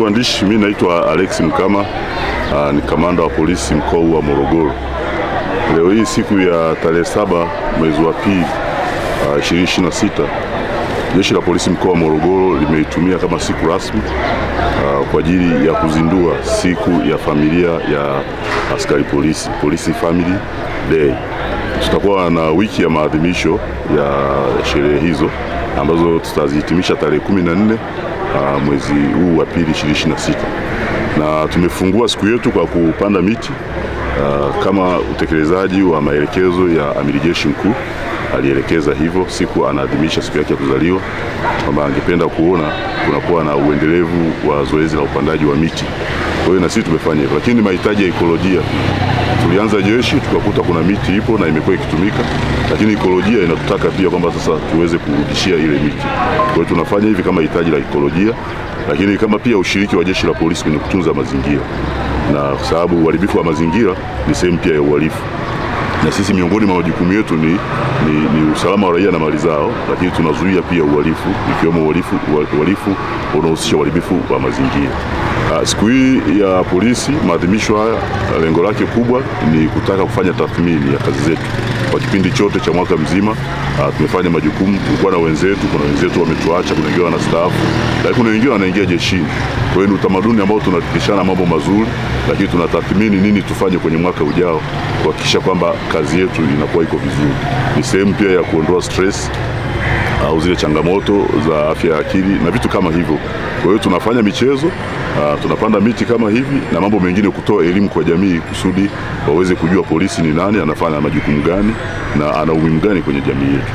Ndugu waandishi, mimi naitwa Alex Mkama, ni kamanda wa polisi mkoa wa Morogoro. Leo hii siku ya tarehe 7 mwezi wa pili 2026, Jeshi la Polisi mkoa wa Morogoro limeitumia kama siku rasmi kwa ajili ya kuzindua siku ya familia ya askari polisi, Police Family Day. Tutakuwa na wiki ya maadhimisho ya sherehe hizo ambazo tutazihitimisha tarehe 14 mwezi huu wa pili 2026, na tumefungua siku yetu kwa kupanda miti kama utekelezaji wa maelekezo ya Amiri Jeshi Mkuu. Alielekeza hivyo siku anaadhimisha siku yake ya kuzaliwa, kwamba angependa kuona kunakuwa na uendelevu wa zoezi la upandaji wa miti. Kwa hiyo na sisi tumefanya hivyo, lakini mahitaji ya ekolojia, tulianza jeshi tukakuta kuna miti ipo na imekuwa ikitumika, lakini ekolojia inatutaka pia kwamba sasa tuweze kurudishia ile miti. Kwa hiyo tunafanya hivi kama hitaji la ekolojia, lakini kama pia ushiriki wa jeshi la polisi kwenye kutunza mazingira, na kwa sababu uharibifu wa mazingira ni sehemu pia ya uhalifu, na sisi miongoni mwa majukumu yetu ni usalama wa raia na mali zao, lakini tunazuia pia uhalifu, ikiwemo uhalifu unaohusisha uharibifu wa mazingira. Siku hii ya polisi, maadhimisho haya, lengo lake kubwa ni kutaka kufanya tathmini ya kazi zetu kwa kipindi chote cha mwaka mzima. Tumefanya majukumu, tulikuwa na wenzetu, kuna wenzetu wametuacha, kuna wengine wanastaafu, lakini kuna wengine wanaingia jeshini. Kwa hiyo ni utamaduni ambao tunahakikishana mambo mazuri, lakini tunatathmini nini tufanye kwenye mwaka ujao kuhakikisha kwamba kazi yetu inakuwa iko vizuri. Ni sehemu pia ya kuondoa stress au zile changamoto za afya ya akili na vitu kama hivyo. Kwa hiyo tunafanya michezo, tunapanda miti kama hivi na mambo mengine, kutoa elimu kwa jamii kusudi waweze kujua polisi ni nani, anafanya majukumu gani na ana umuhimu gani kwenye jamii yetu.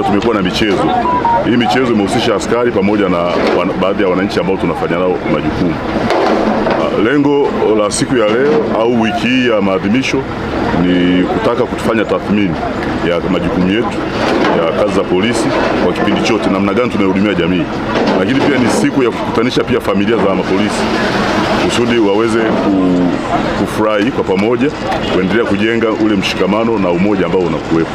Tumekuwa na michezo. Hii michezo imehusisha askari pamoja na baadhi ya wananchi ambao tunafanya nao majukumu. Lengo la siku ya leo au wiki hii ya maadhimisho ni kutaka kutufanya tathmini ya majukumu yetu ya kazi za polisi kwa kipindi chote, namna gani tunahudumia jamii, lakini pia ni siku ya kukutanisha pia familia za mapolisi kusudi waweze kufurahi kwa pamoja, kuendelea kujenga ule mshikamano na umoja ambao unakuwepo.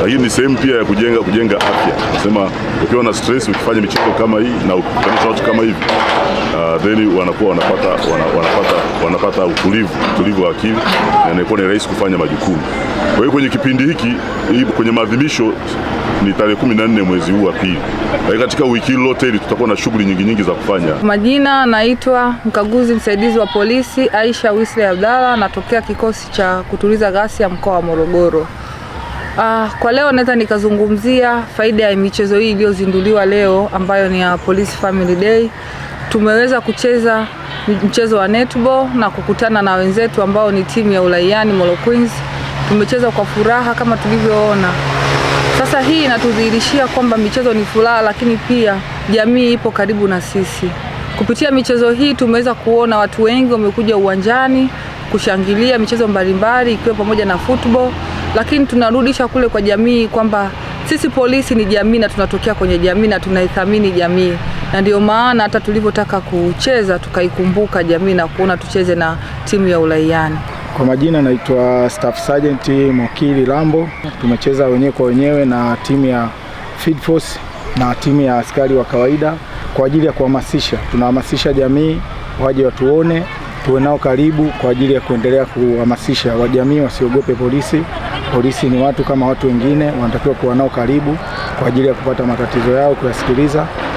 Lakini ni sehemu pia ya kujenga afya. Nasema ukiwa na stress, ukifanya michezo kama hii na ukutanisha watu kama hivi, then wanakuwa wanapata utulivu wa akili na inakuwa ni rahisi kufanya majukumu. Kwa hiyo kwenye kipindi hiki, kwenye maadhimisho ni tarehe 14 mwezi huu wa pili. Lakini katika wiki lote hili tutakuwa na shughuli nyingi za kufanya. Majina naitwa mkaguzi msaidizi wa polisi Aisha Wisle Abdalla, natokea kikosi cha kutuliza ghasia mkoa wa Morogoro. Kwa leo naweza nikazungumzia faida ya michezo hii iliyozinduliwa leo ambayo ni ya Police Family Day. Tumeweza kucheza mchezo wa netball na kukutana na wenzetu ambao ni timu ya Ulaiani Molo Queens. Tumecheza kwa furaha kama tulivyoona. Sasa hii inatudhihirishia kwamba michezo ni furaha, lakini pia jamii ipo karibu na sisi. Kupitia michezo hii tumeweza kuona watu wengi wamekuja uwanjani kushangilia michezo mbalimbali ikiwa pamoja na football, lakini tunarudisha kule kwa jamii kwamba sisi polisi ni jamii na tunatokea kwenye jamii na tunaithamini jamii, na ndio maana hata tulivyotaka kucheza tukaikumbuka jamii na kuona tucheze na timu ya Ulaiani. Kwa majina naitwa Staff Sergeant Mokili Rambo. Tumecheza wenyewe kwa wenyewe na timu ya Field Force na timu ya askari wa kawaida kwa ajili ya kuhamasisha. Tunahamasisha jamii waje watuone, tuwe nao karibu kwa ajili ya kuendelea kuhamasisha wajamii wasiogope polisi. Polisi ni watu kama watu wengine, wanatakiwa kuwa nao karibu kwa ajili ya kupata matatizo yao, kuyasikiliza.